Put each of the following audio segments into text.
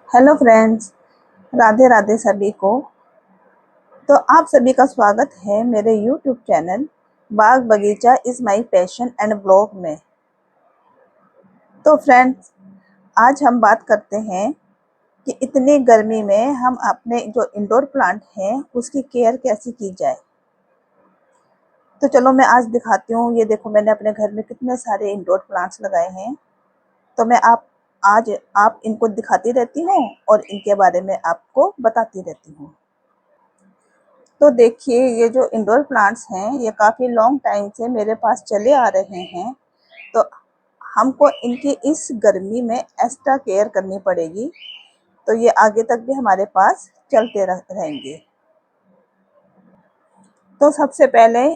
Hello friends, Radhe Radhe सभी को। तो आप सभी का स्वागत है मेरे यूट्यूब चैनल बाग बगीचा is my passion and blog में। तो फ्रेंड्स, आज हम बात करते हैं कि इतनी गर्मी में हम अपने जो इंडोर प्लांट हैं उसकी केयर कैसे की जाए। तो चलो मैं आज दिखाती हूँ। ये देखो, मैंने अपने घर में कितने सारे इंडोर प्लांट्स लगाए हैं। तो मैं आज आप इनको दिखाती रहती हूँ और इनके बारे में आपको बताती रहती हूँ। तो देखिए, ये जो इंडोर प्लांट्स हैं ये काफ़ी लॉन्ग टाइम से मेरे पास चले आ रहे हैं। तो हमको इनकी इस गर्मी में एक्स्ट्रा केयर करनी पड़ेगी, तो ये आगे तक भी हमारे पास चलते रहेंगे। तो सबसे पहले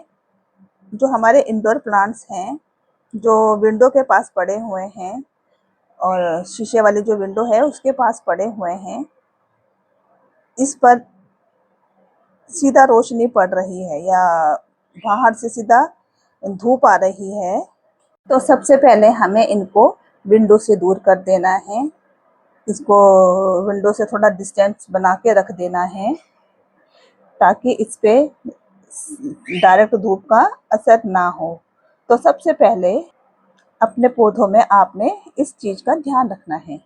जो हमारे इंडोर प्लांट्स हैं, जो विंडो के पास पड़े हुए हैं और शीशे वाली जो विंडो है उसके पास पड़े हुए हैं, इस पर सीधा रोशनी पड़ रही है या बाहर से सीधा धूप आ रही है, तो सबसे पहले हमें इनको विंडो से दूर कर देना है। इसको विंडो से थोड़ा डिस्टेंस बना के रख देना है ताकि इस पे डायरेक्ट धूप का असर ना हो। तो सबसे पहले अपने पौधों में आपने इस चीज़ का ध्यान रखना है।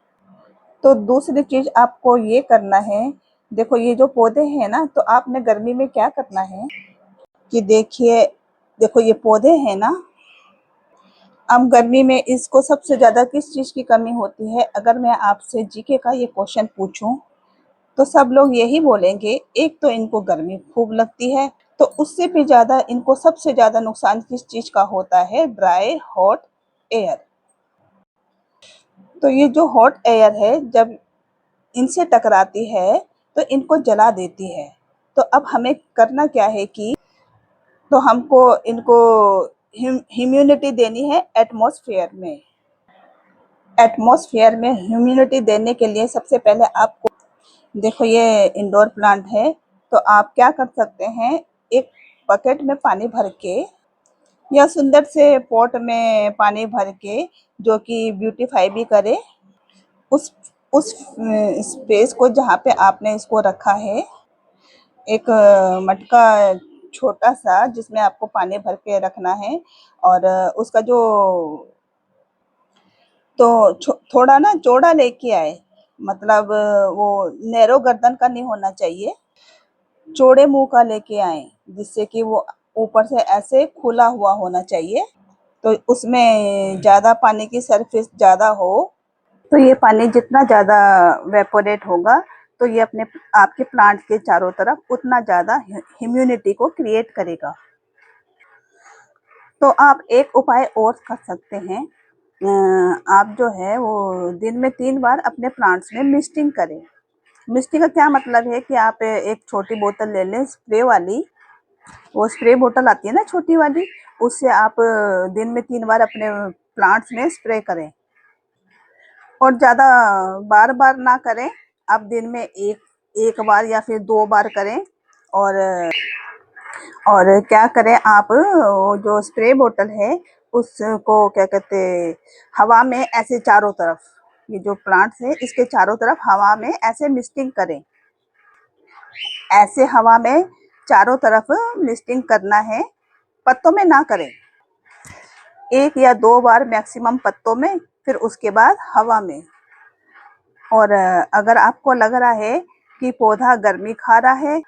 तो दूसरी चीज़ आपको ये करना है, देखो ये जो पौधे हैं ना, तो आपने गर्मी में क्या करना है कि देखो ये पौधे हैं ना, अब गर्मी में इसको सबसे ज़्यादा किस चीज़ की कमी होती है? अगर मैं आपसे जीके का ये क्वेश्चन पूछूं तो सब लोग यही बोलेंगे, एक तो इनको गर्मी खूब लगती है, तो उससे भी ज़्यादा इनको सबसे ज़्यादा नुकसान किस चीज़ का होता है? Dry hot air. तो ये जो हॉट एयर है जब इनसे टकराती है तो इनको जला देती है। तो अब हमें करना क्या है कि तो हमको इनको ह्यूमिडिटी देनी है एटमॉस्फेयर में। एटमॉस्फेयर में ह्यूमिडिटी देने के लिए सबसे पहले आपको, देखो ये इंडोर प्लांट है, तो आप क्या कर सकते हैं, एक बकेट में पानी भर के या सुंदर से पॉट में पानी भर के जो कि ब्यूटीफाई भी करे, उस उस स्पेस को जहाँ पे आपने इसको रखा है, एक मटका छोटा सा जिसमें आपको पानी भर के रखना है। और उसका जो तो थोड़ा ना चौड़ा लेके आए, मतलब वो नैरो गर्दन का नहीं होना चाहिए, चौड़े मुंह का लेके आए, जिससे कि वो ऊपर से ऐसे खुला हुआ होना चाहिए। तो उसमें ज़्यादा पानी की सरफेस ज़्यादा हो, तो ये पानी जितना ज़्यादा वेपोरेट होगा तो ये अपने आपके प्लांट के चारों तरफ उतना ज़्यादा ह्यूमिडिटी को क्रिएट करेगा। तो आप एक उपाय और कर सकते हैं, आप जो है वो दिन में 3 बार अपने प्लांट्स में मिस्टिंग करें। मिस्टिंग का क्या मतलब है कि आप एक छोटी बोतल ले लें स्प्रे वाली, वो स्प्रे बोतल आती है ना छोटी वाली, उससे आप दिन में 3 बार अपने प्लांट्स में स्प्रे करें। और ज़्यादा बार बार ना करें, आप दिन में एक बार या फिर 2 बार करें। और क्या करें आप, वो जो स्प्रे बोतल है उसको क्या कहते, हवा में ऐसे चारों तरफ, ये जो प्लांट्स है इसके चारों तरफ हवा में ऐसे मिस्टिंग करें। ऐसे हवा में चारों तरफ मिस्टिंग करना है, पत्तों में ना करें। 1 या 2 बार मैक्सिमम पत्तों में, फिर उसके बाद हवा में। और अगर आपको लग रहा है कि पौधा गर्मी खा रहा है,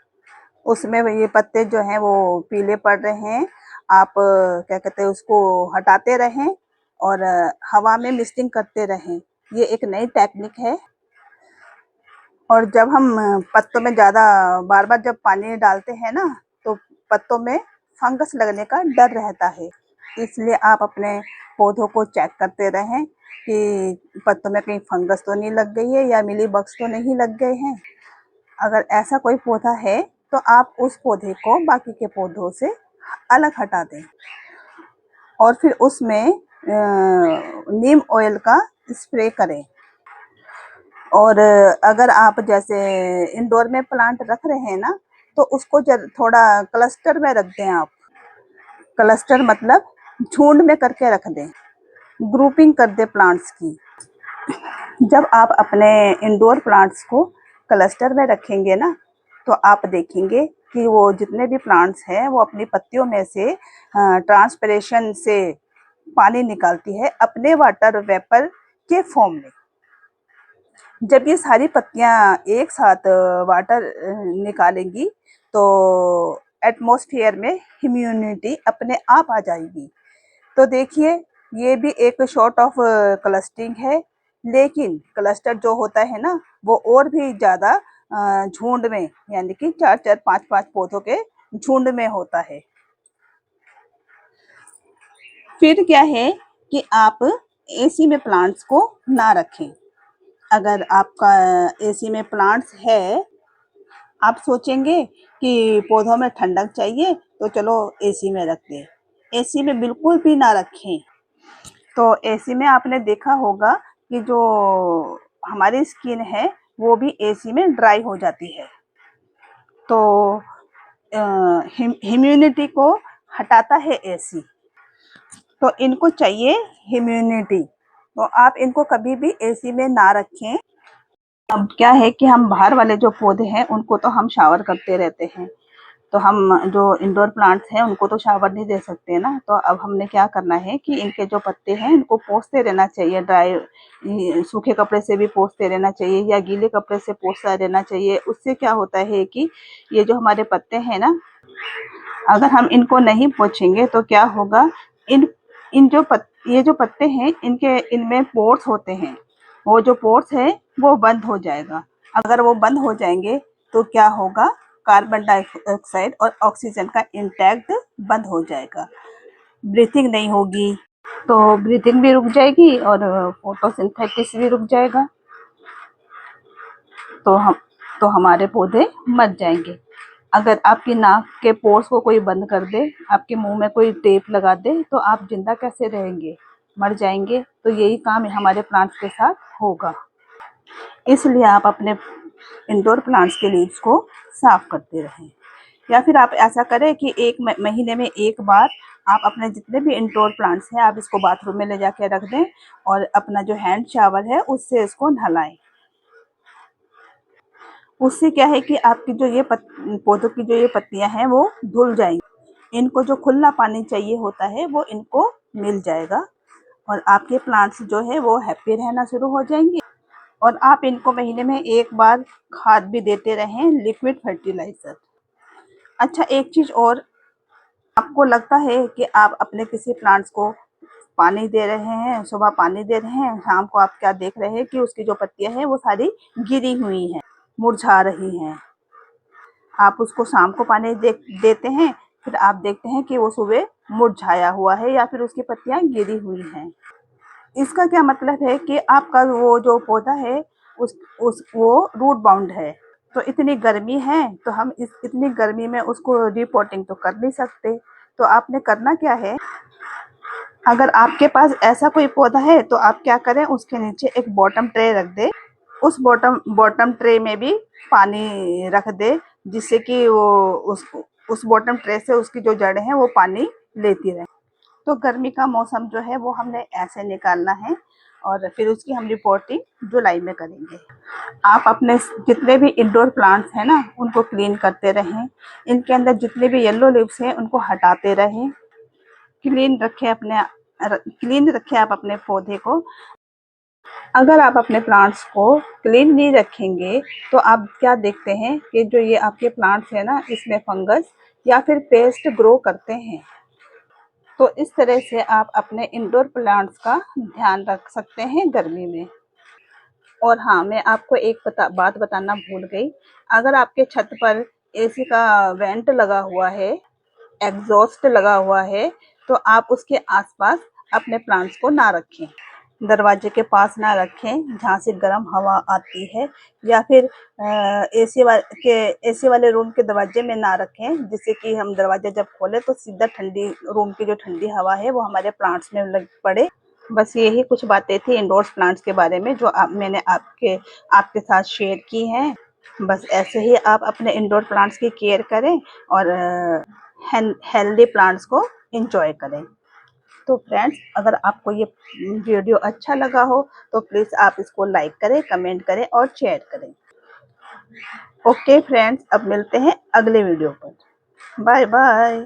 उसमें ये पत्ते जो हैं वो पीले पड़ रहे हैं, आप क्या कहते हैं उसको हटाते रहें और हवा में मिस्टिंग करते रहें। ये एक नई टेक्निक है। और जब हम पत्तों में ज़्यादा बार बार जब पानी डालते हैं ना, तो पत्तों में फंगस लगने का डर रहता है। इसलिए आप अपने पौधों को चेक करते रहें कि पत्तों में कहीं फंगस तो नहीं लग गई है या मिली बग्स तो नहीं लग गए हैं। अगर ऐसा कोई पौधा है तो आप उस पौधे को बाकी के पौधों से अलग हटा दें और फिर उसमें नीम ऑयल का स्प्रे करें। और अगर आप जैसे इंडोर में प्लांट रख रहे हैं ना, तो उसको थोड़ा क्लस्टर में रख दें आप। क्लस्टर मतलब झुंड में करके रख दें, ग्रुपिंग कर दें प्लांट्स की। जब आप अपने इंडोर प्लांट्स को क्लस्टर में रखेंगे ना, तो आप देखेंगे कि वो जितने भी प्लांट्स हैं वो अपनी पत्तियों में से ट्रांसपिरेशन से पानी निकालती है अपने वाटर वेपर के फॉर्म में। जब ये सारी पत्तियां एक साथ वाटर निकालेंगी तो एटमॉस्फेयर में ह्यूमिडिटी अपने आप आ जाएगी। तो देखिए, ये भी एक सॉर्ट ऑफ क्लस्टरिंग है, लेकिन क्लस्टर जो होता है ना वो और भी ज़्यादा झुंड में, यानी कि 4-4, 5-5 पौधों के झुंड में होता है। फिर क्या है कि आप एसी में प्लांट्स को ना रखें। अगर आपका एसी में प्लांट्स है, आप सोचेंगे कि पौधों में ठंडक चाहिए तो चलो एसी में रख दें। एसी में बिल्कुल भी ना रखें। तो एसी में आपने देखा होगा कि जो हमारी स्किन है वो भी एसी में ड्राई हो जाती है। तो ह्यूमिडिटी को हटाता है एसी, तो इनको चाहिए ह्यूमिडिटी। तो आप इनको कभी भी एसी में ना रखें। अब क्या है कि हम बाहर वाले जो पौधे हैं उनको तो हम शावर करते रहते हैं, तो हम जो इंडोर प्लांट्स हैं उनको तो शावर नहीं दे सकते ना। तो अब हमने क्या करना है कि इनके जो पत्ते हैं इनको पोंछते रहना चाहिए, सूखे कपड़े से भी पोंछते रहना चाहिए या गीले कपड़े से पोंछता रहना चाहिए। उससे क्या होता है कि ये जो हमारे पत्ते हैं ना, अगर हम इनको नहीं पोंछेंगे तो क्या होगा, इन ये जो पत्ते हैं इनमें पोर्स होते हैं, वो जो पोर्स है वो बंद हो जाएगा। अगर वो बंद हो जाएंगे तो क्या होगा, कार्बन डाइऑक्साइड और ऑक्सीजन का इंटैक्ट बंद हो जाएगा, ब्रीथिंग नहीं होगी। तो ब्रीथिंग भी रुक जाएगी और फोटोसिंथेसिस भी रुक जाएगा। तो हमारे पौधे मर जाएंगे। अगर आपकी नाक के पोर्स को कोई बंद कर दे, आपके मुंह में कोई टेप लगा दे, तो आप जिंदा कैसे रहेंगे, मर जाएंगे। तो यही काम हमारे प्लांट्स के साथ होगा। इसलिए आप अपने इंडोर प्लांट्स के लीव्स को साफ करते रहें, या फिर आप ऐसा करें कि एक महीने में एक बार आप अपने जितने भी इंडोर प्लांट्स हैं आप इसको बाथरूम में ले जाके रख दें और अपना जो हैंड शावर है उससे इसको नहलाएं। उससे क्या है कि आपकी जो ये पौधों की जो ये पत्तियां हैं वो धुल जाएंगी। इनको जो खुला पानी चाहिए होता है वो इनको मिल जाएगा और आपके प्लांट्स जो है वो हैप्पी रहना शुरू हो जाएंगे। और आप इनको महीने में एक बार खाद भी देते रहें, लिक्विड फर्टिलाइजर। अच्छा, एक चीज़ और, आपको लगता है कि आप अपने किसी प्लांट्स को पानी दे रहे हैं, सुबह पानी दे रहे हैं, शाम को आप क्या देख रहे हैं कि उसकी जो पत्तियां हैं वो सारी गिरी हुई हैं, मुरझा रही हैं। आप उसको शाम को पानी देते हैं, फिर आप देखते हैं कि वो सुबह मुरझाया हुआ है या फिर उसकी पत्तियां गिरी हुई हैं। इसका क्या मतलब है कि आपका वो जो पौधा है उस वो रूट बाउंड है। तो इतनी गर्मी है तो हम इतनी गर्मी में उसको रिपोर्टिंग तो कर नहीं सकते। तो आपने करना क्या है, अगर आपके पास ऐसा कोई पौधा है तो आप क्या करें, उसके नीचे एक बॉटम ट्रे रख दे। उस बॉटम ट्रे में भी पानी रख दे, जिससे कि वो उस बॉटम ट्रे से उसकी जो जड़ें हैं वो पानी लेती रहे। तो गर्मी का मौसम जो है वो हमने ऐसे निकालना है और फिर उसकी हम रिपोर्टिंग जुलाई में करेंगे। आप अपने जितने भी इंडोर प्लांट्स हैं ना उनको क्लीन करते रहें, इनके अंदर जितने भी येलो लीव्स हैं उनको हटाते रहें। क्लीन रखें आप अपने पौधे को। अगर आप अपने प्लांट्स को क्लीन नहीं रखेंगे तो आप क्या देखते हैं कि जो ये आपके प्लांट्स है ना इसमें फंगस या फिर पेस्ट ग्रो करते हैं। तो इस तरह से आप अपने इंडोर प्लांट्स का ध्यान रख सकते हैं गर्मी में। और हाँ, मैं आपको एक बात बताना भूल गई, अगर आपके छत पर एसी का वेंट लगा हुआ है, एग्जॉस्ट लगा हुआ है, तो आप उसके आसपास अपने प्लांट्स को ना रखें। दरवाजे के पास ना रखें जहाँ से गर्म हवा आती है, या फिर एसी वाले रूम के दरवाजे में ना रखें, जिससे कि हम दरवाजा जब खोलें तो सीधा रूम की जो ठंडी हवा है वो हमारे प्लांट्स में लग पड़े। बस यही कुछ बातें थी इंडोर्स प्लांट्स के बारे में जो मैंने आपके साथ शेयर की हैं। बस ऐसे ही आप अपने इंडोर प्लांट्स की केयर करें और हेल्दी प्लांट्स को एंजॉय करें। तो फ्रेंड्स, अगर आपको ये वीडियो अच्छा लगा हो तो प्लीज़ आप इसको लाइक करें, कमेंट करें और शेयर करें। ओके फ्रेंड्स, अब मिलते हैं अगले वीडियो पर। Bye bye.